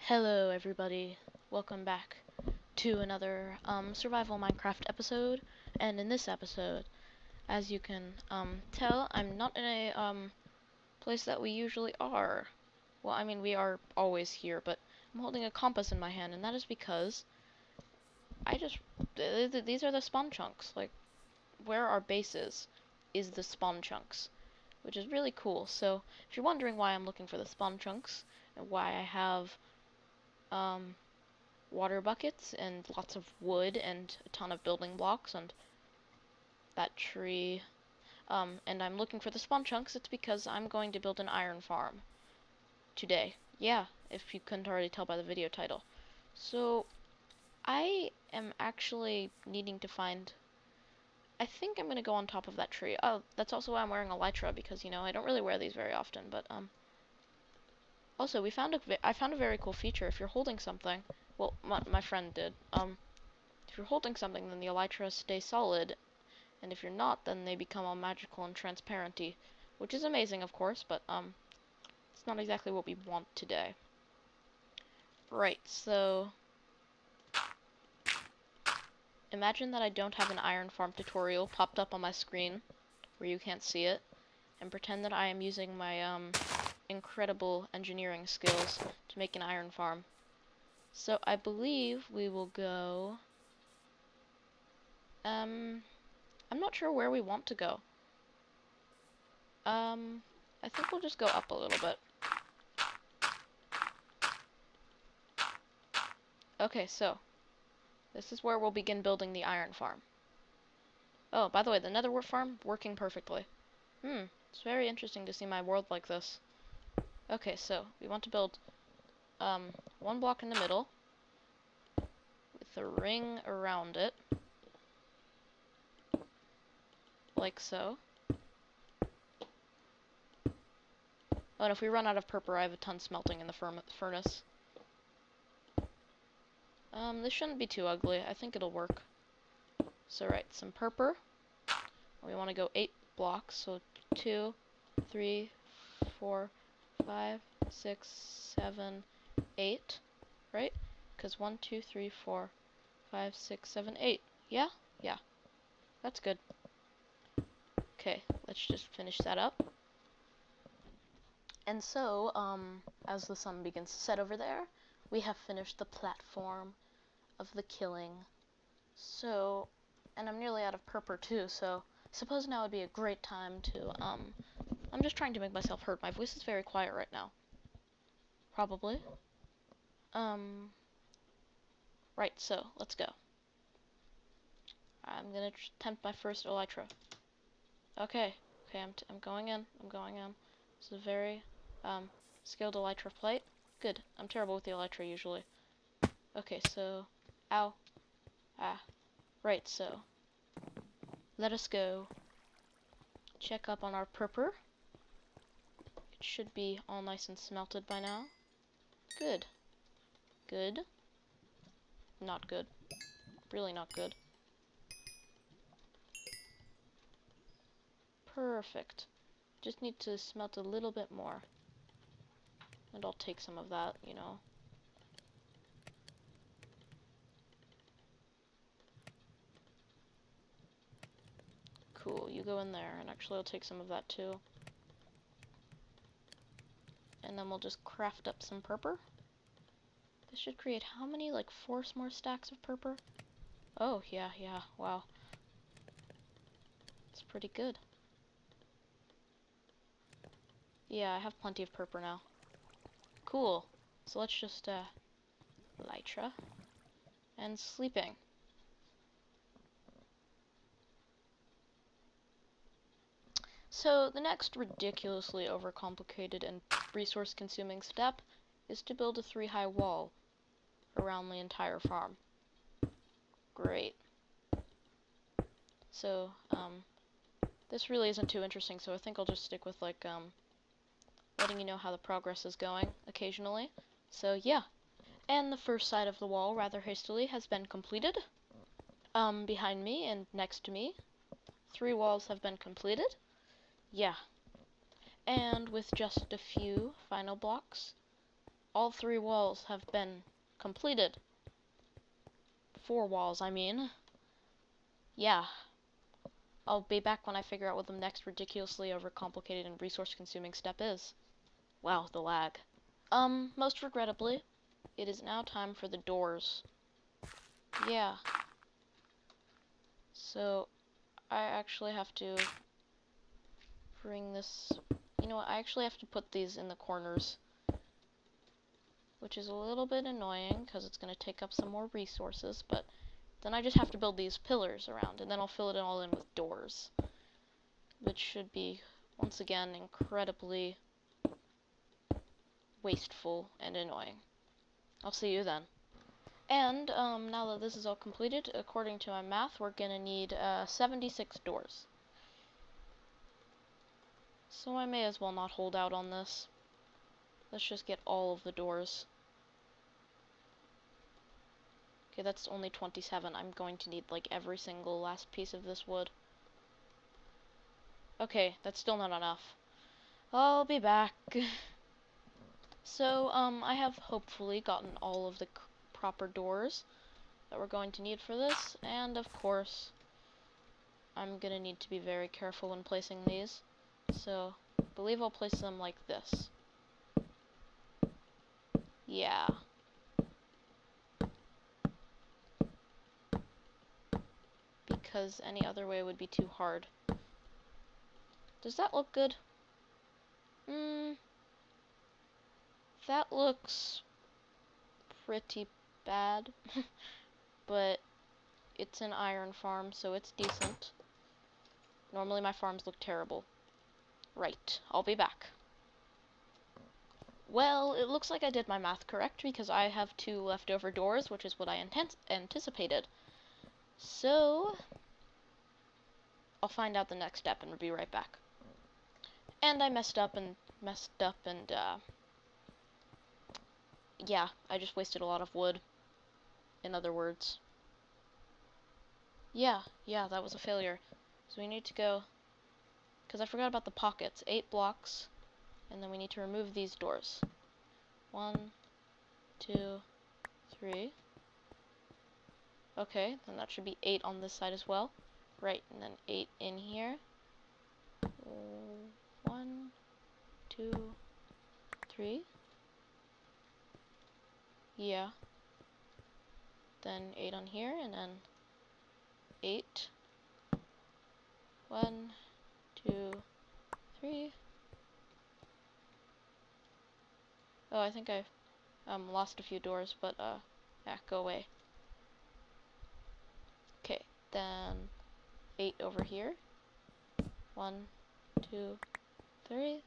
Hello everybody, welcome back to another survival Minecraft episode. And in this episode, as you can tell, I'm not in a place that we usually are. Well, I mean, we are always here, but I'm holding a compass in my hand, and that is because these are the spawn chunks. Like, where our base is the spawn chunks, which is really cool. So if you're wondering why I'm looking for the spawn chunks and why I have um water buckets and lots of wood and a ton of building blocks and that tree. And I'm looking for the spawn chunks. It's because I'm going to build an iron farm today. Yeah, if you couldn't already tell by the video title. So I am actually needing to find. I think I'm gonna go on top of that tree. Oh, that's also why I'm wearing a elytra, because I don't really wear these very often. But also I found a very cool feature. If you're holding something, well, my friend did. If you're holding something, then the elytra stay solid, and if you're not, then they become all magical and transparenty, which is amazing, of course, but it's not exactly what we want today. Right, so imagine that I don't have an iron farm tutorial popped up on my screen where you can't see it, and pretend that I am using my incredible engineering skills to make an iron farm. So I believe we will go I'm not sure where we want to go. I think we'll just go up a little bit. Okay, so this is where we'll begin building the iron farm. Oh, by the way, the nether farm working perfectly. It's very interesting to see my world like this. Okay, so we want to build one block in the middle with a ring around it, like so. Oh, and if we run out of purpur, I have a ton smelting in the furnace. This shouldn't be too ugly. I think it'll work. So right, some purpur. We want to go 8 blocks, so 2, 3, 4, 5, 6, 7, 8, right? Because 1, 2, 3, 4, 5, 6, 7, 8. Yeah? Yeah. That's good. Okay, let's just finish that up. And so, as the sun begins to set over there, we have finished the platform of the killing. So, and I'm nearly out of purpur too, so suppose now would be a great time to, I'm just trying to make myself heard. My voice is very quiet right now. Probably. Right, so, let's go. I'm gonna attempt my first elytra. Okay, I'm going in, This is a very, skilled elytra plate. Good, I'm terrible with the elytra usually. Okay, so, ow. Ah. Right, so, let us go check up on our purpur. It should be all nice and smelted by now. Good. Good. Not good. Really not good. Perfect. Just need to smelt a little bit more. And I'll take some of that, Cool, you go in there, and actually I'll take some of that too. And then we'll just craft up some purpur. This should create how many? Like 4 more stacks of purpur? Oh, yeah, wow. It's pretty good. Yeah, I have plenty of purpur now. Cool. So let's just, elytra. And sleeping. So the next ridiculously overcomplicated and resource-consuming step is to build a 3-high wall around the entire farm. Great. So, this really isn't too interesting, so I think I'll just stick with, like, letting you know how the progress is going occasionally. So, yeah. And the first side of the wall, rather hastily, has been completed. Behind me and next to me, 3 walls have been completed. Yeah. And with just a few final blocks, all 3 walls have been completed. 4 walls, I mean. Yeah. I'll be back when I figure out what the next ridiculously overcomplicated and resource-consuming step is. Wow, the lag. Most regrettably, it is now time for the doors. Yeah. So, I actually have to bring this... You know what, I actually have to put these in the corners. Which is a little bit annoying, because it's going to take up some more resources, but then I just have to build these pillars around, and then I'll fill it all in with doors. Which should be, once again, incredibly wasteful and annoying. I'll see you then. And, now that this is all completed, according to my math, we're gonna need, 76 doors. So I may as well not hold out on this. Let's just get all of the doors. Okay, that's only 27. I'm going to need, like, every single last piece of this wood. Okay, that's still not enough. I'll be back. So, I have hopefully gotten all of the proper doors that we're going to need for this, and of course, I'm gonna need to be very careful when placing these. So, I believe I'll place them like this. Yeah. Because any other way would be too hard. Does that look good? That looks pretty bad. But it's an iron farm, so it's decent. Normally my farms look terrible. Right, I'll be back. Well, it looks like I did my math correct, because I have 2 leftover doors, which is what I anticipated. So, I'll find out the next step and be right back. And I messed up and, yeah, I just wasted a lot of wood, in other words. Yeah, that was a failure. So we need to go, because I forgot about the pockets, 8 blocks, and then we need to remove these doors. 1, 2, 3. Okay, then that should be 8 on this side as well. Right, and then 8 in here. 1, 2, 3. Yeah. Then 8 on here, and then 8. 1, 2, 3. Oh, I think I lost a few doors, but yeah, go away. Okay, then 8 over here. 1, 2, 3.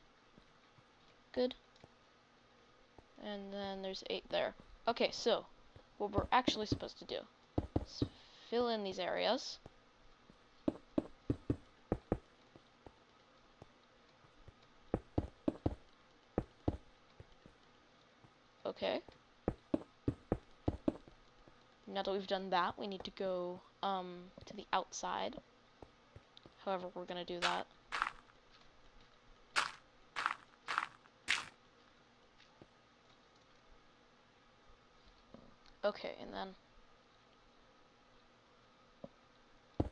Good. And then there's 8 there. Okay, so what we're actually supposed to do is fill in these areas. Okay. Now that we've done that, we need to go to the outside. However, we're gonna do that. Okay, and then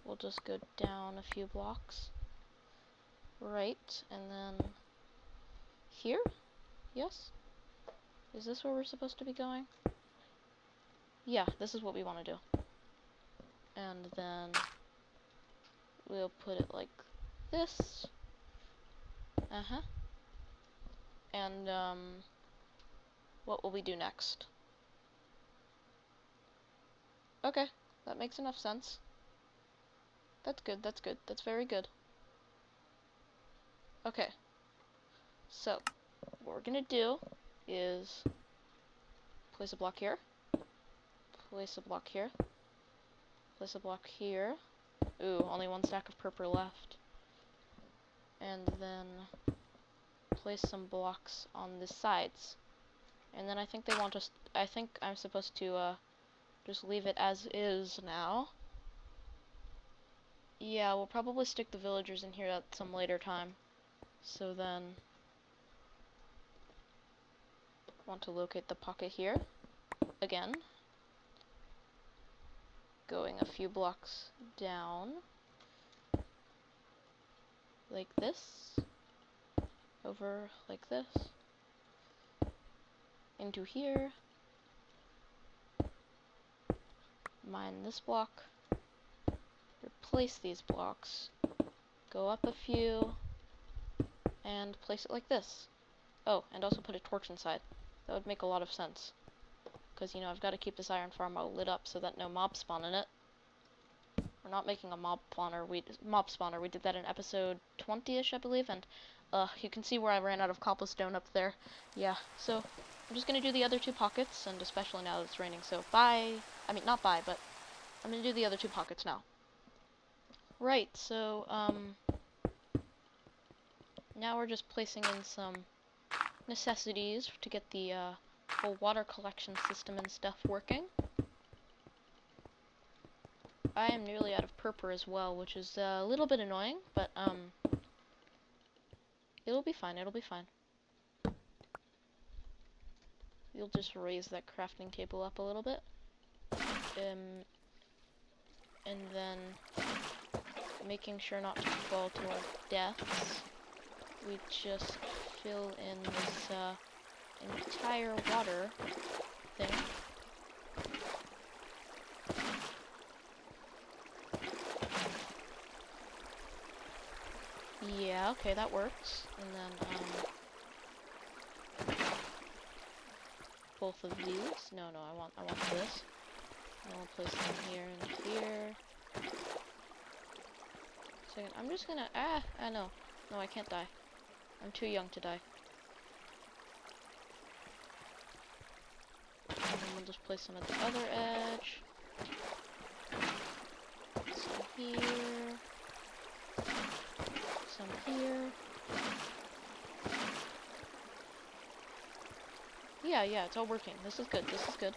we'll just go down a few blocks. Right, and then here? Yes? Is this where we're supposed to be going? Yeah, this is what we want to do. And then we'll put it like this. And, what will we do next? Okay, that makes enough sense. That's good, that's good, that's very good. Okay, so what we're gonna do is place a block here, place a block here, place a block here. Ooh, only 1 stack of purple left. And then place some blocks on the sides. And then I think they want us, I think I'm supposed to just leave it as is now. Yeah, we'll probably stick the villagers in here at some later time. So then Want to locate the pocket here. Again. Going a few blocks down. Like this. Over like this. Into here. Mine this block. Replace these blocks. Go up a few. And place it like this. Oh, and also put a torch inside. That would make a lot of sense. Because, you know, I've got to keep this iron farm all lit up so that no mobs spawn in it. We're not making a mob spawner. We did that in episode 20-ish, I believe, and you can see where I ran out of cobblestone up there. Yeah, so I'm just going to do the other two pockets, and especially now that it's raining, so bye. I mean, not bye, but I'm going to do the other two pockets now. Right, so, now we're just placing in some necessities to get the whole water collection system and stuff working. I am nearly out of purpur as well, which is a little bit annoying, but it'll be fine, it'll be fine. You'll just raise that crafting table up a little bit. And then making sure not to fall to our deaths, we just fill in this entire water thing. Yeah, okay, that works. And then both of these. No, I want this. And I'll place them here and here. Second, I'm just gonna no, I can't die. I'm too young to die. And then we'll just place them at the other edge. Some here. Some here. Yeah, it's all working. This is good, this is good.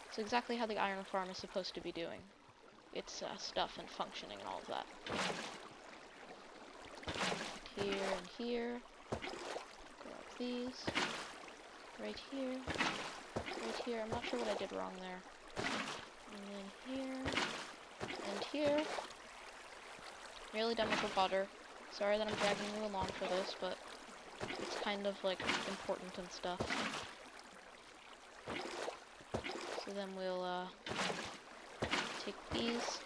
It's exactly how the iron farm is supposed to be doing. Its stuff and functioning and all of that. Here and here. Grab these. Right here. Right here. I'm not sure what I did wrong there. And then here. And here. Nearly done with the water. Sorry that I'm dragging you along for this, but it's kind of like important and stuff. So then we'll take these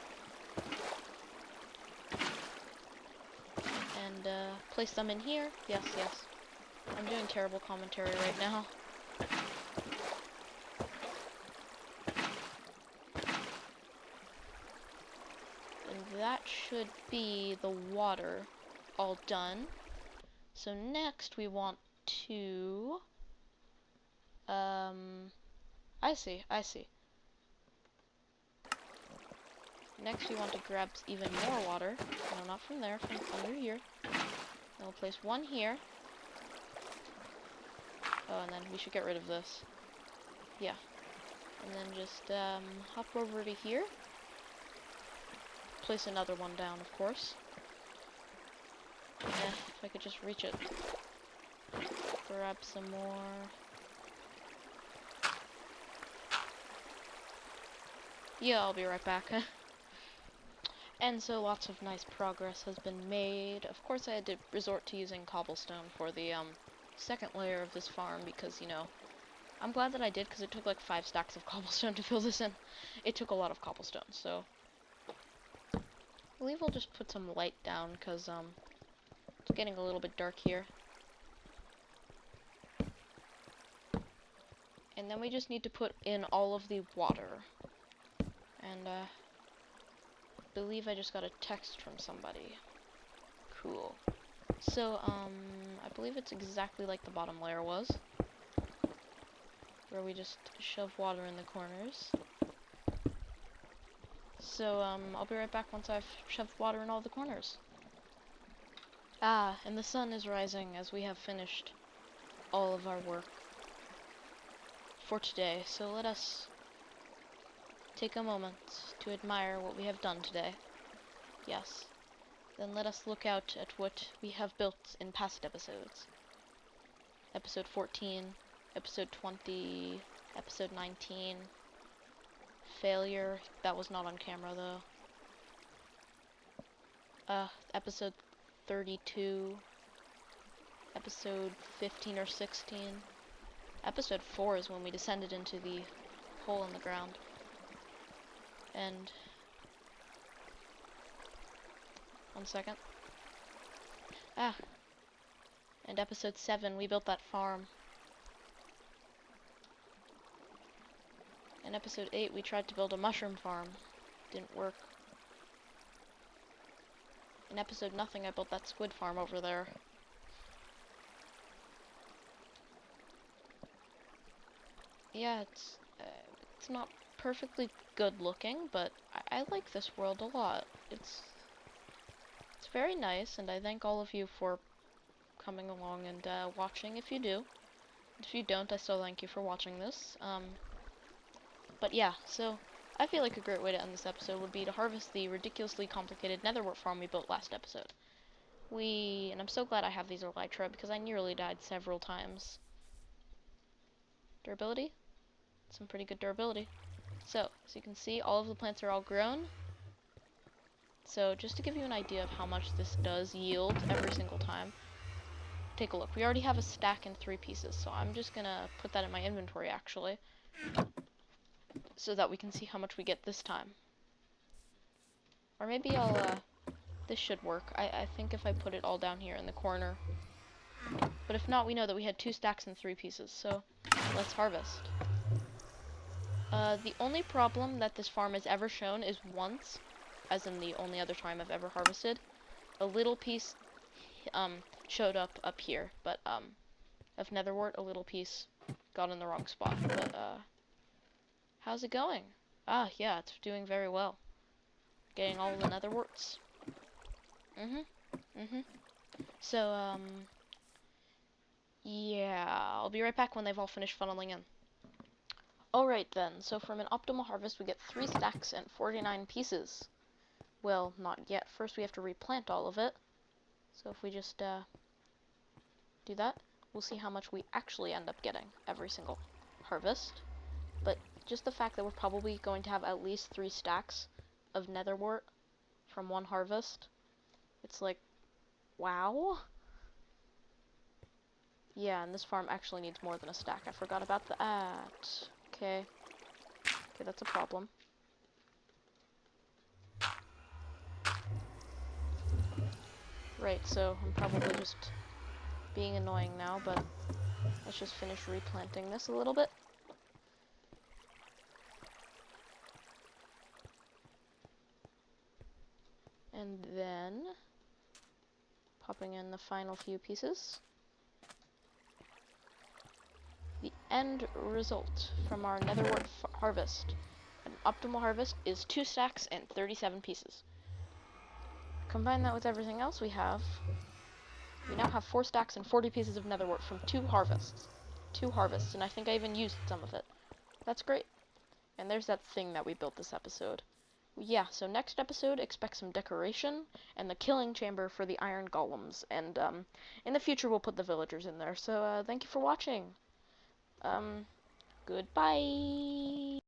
and place them in here. Yes. I'm doing terrible commentary right now. And that should be the water all done. So next we want to I see. Next we want to grab even more water. No, not from there, from under here. Then we'll place one here. Oh, and then we should get rid of this. Yeah. And then just hop over to here. Place another one down, of course. If I could just reach it. Grab some more. Yeah, I'll be right back. And so lots of nice progress has been made. Of course I had to resort to using cobblestone for the second layer of this farm because, you know, I'm glad that I did because it took like 5 stacks of cobblestone to fill this in. It took a lot of cobblestone, so I believe we'll just put some light down because it's getting a little bit dark here. And then we just need to put in all of the water. And I believe I just got a text from somebody. Cool. So, I believe it's exactly like the bottom layer was, where we just shove water in the corners. So, I'll be right back once I've shoved water in all the corners. And the sun is rising as we have finished all of our work for today. So let us take a moment to admire what we have done today. Yes. Then let us look out at what we have built in past episodes. Episode 14, episode 20, episode 19, failure. That was not on camera though. Episode 32, episode 15 or 16. Episode 4 is when we descended into the hole in the ground. And... one second. And episode 7, we built that farm. In episode 8, we tried to build a mushroom farm. Didn't work. In episode nothing, I built that squid farm over there. Yeah, it's not perfectly good looking, but I like this world a lot. It's very nice, and I thank all of you for coming along and watching if you do. If you don't, I still thank you for watching this. But yeah, so I feel like a great way to end this episode would be to harvest the ridiculously complicated netherwort farm we built last episode. And I'm so glad I have these elytra because I nearly died several times. Durability? Some pretty good durability. So, as you can see, all of the plants are all grown. So, just to give you an idea of how much this does yield every single time, take a look. We already have a stack in 3 pieces, so I'm just gonna put that in my inventory, actually, so that we can see how much we get this time. Or maybe this should work. I think if I put it all down here in the corner. But if not, we know that we had 2 stacks in 3 pieces, so let's harvest. The only problem that this farm has ever shown is once, as in the only other time I've ever harvested, a little piece showed up here, but of netherwort, a little piece got in the wrong spot. But how's it going? Yeah, it's doing very well. Getting all the netherworts. So yeah, I'll be right back when they've all finished funneling in. Alright then, so from an optimal harvest we get 3 stacks and 49 pieces. Well, not yet. First we have to replant all of it. So if we just do that, we'll see how much we actually end up getting every single harvest. But just the fact that we're probably going to have at least 3 stacks of netherwort from one harvest, it's like, wow. Yeah, and this farm actually needs more than a stack. I forgot about that. Okay, that's a problem. Right, so I'm probably just being annoying now, but let's just finish replanting this a little bit. And then popping in the final few pieces. The end result from our netherwort harvest. An optimal harvest is 2 stacks and 37 pieces. Combine that with everything else we now have 4 stacks and 40 pieces of netherwort from 2 harvests. 2 harvests, and I think I even used some of it. That's great. And there's that thing that we built this episode. Yeah, so next episode, expect some decoration and the killing chamber for the iron golems. And in the future, we'll put the villagers in there. So thank you for watching. Goodbye.